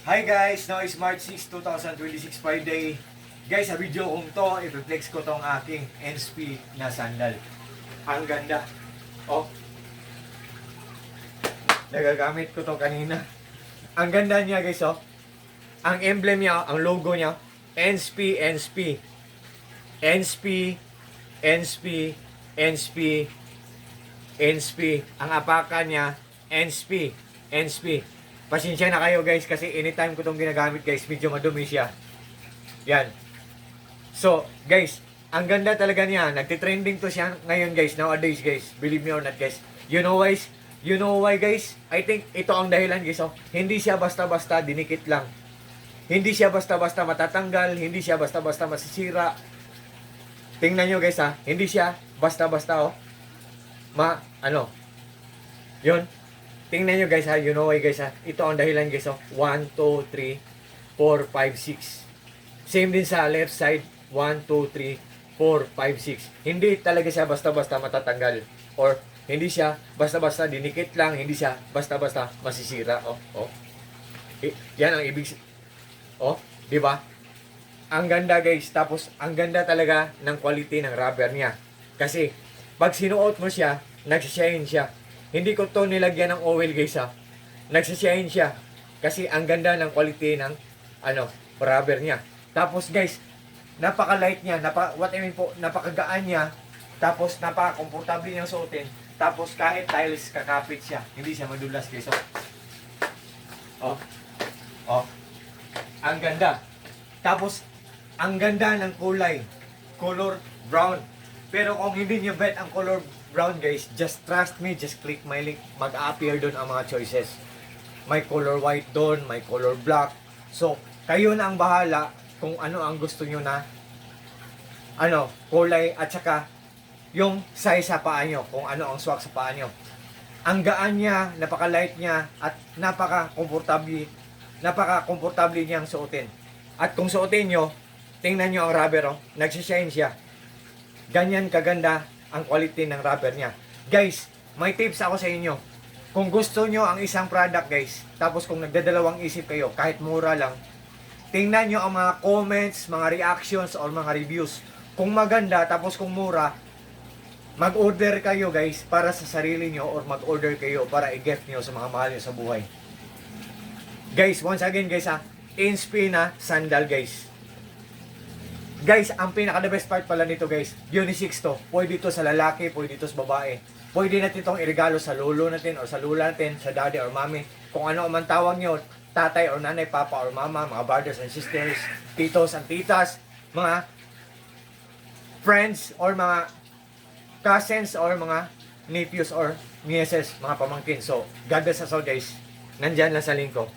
Hi guys, now is March 6, 2026 Friday. Guys, sa video kong to, i-reflex ko tong aking NSP na sandal. Ang ganda. Oh. Nagagamit ko to kanina. Ang ganda niya guys, oh. Ang emblem niya, ang logo niya, NSP, NSP. NSP, NSP, NSP, NSP. Ang apakan niya, NSP, NSP. Pasensya na kayo guys kasi anytime ko itong ginagamit guys, medyo madumi siya. Yan. So guys, ang ganda talaga niya. Nagtitrending to siya ngayon guys, nowadays guys. Believe me or not guys. You know why guys? I think ito ang dahilan guys. Oh. Hindi siya basta-basta dinikit lang. Hindi siya basta-basta matatanggal. Hindi siya basta-basta masisira. Tingnan nyo guys ha. Hindi siya basta-basta oh. Yun. Tingnan nyo guys ha, you know why guys ha. Ito ang dahilan guys oh. 1, 2, 3, 4, 5, 6. Same din sa left side. 1, 2, 3, 4, 5, 6. Hindi talaga siya basta-basta matatanggal. Or hindi siya basta-basta dinikit lang. Hindi siya basta-basta masisira. Oh. Yan ang ibig. Oh, di ba? Ang ganda guys. Tapos ang ganda talaga ng quality ng rubber niya. Kasi pag sinuot mo siya, nagsishine siya. Hindi ko to nilagyan ng oil guys ha. Nagsishine siya. Kasi ang ganda ng quality ng rubber niya. Tapos guys, napaka-light niya. Napakagaan niya. Tapos napaka-komportable niyang suotin. Tapos kahit tiles kakapit siya. Hindi siya madulas guys. Oh. Ang ganda. Tapos, ang ganda ng kulay. Color brown. Pero kung hindi niyo bet ang color brown guys, just trust me, just click my link, mag-appear doon ang mga choices. May color white doon, may color black. So, kayo na ang bahala kung ano ang gusto nyo na kulay at saka yung size sa paa nyo, kung ano ang swak sa paa nyo. Ang gaan niya, napaka-light niya at napaka-komportable niyang suotin. At kung suotin nyo, tingnan nyo ang rubber, nagsishine siya. Ganyan kaganda ang quality ng rubber niya. Guys, may tips ako sa inyo. Kung gusto nyo ang isang product guys, tapos kung nagdadalawang isip kayo, kahit mura lang, tingnan nyo ang mga comments, mga reactions, or mga reviews. Kung maganda, tapos kung mura, mag-order kayo guys para sa sarili nyo or mag-order kayo para i-gift nyo sa mga mahal nyo sa buhay. Guys, once again guys NSP na sandal guys. Guys, ang pinaka-the best part pala nito guys, unisex to. Pwede to sa lalaki, pwede to sa babae. Pwede natin itong irigalo sa lolo natin or sa lula natin, sa daddy or mommy. Kung ano man tawag nyo, tatay or nanay, papa or mama, mga brothers and sisters, titos and titas, mga friends or mga cousins or mga nephews or nieces, mga pamangkin. So, God bless us all guys. Nandyan lang sa link ko.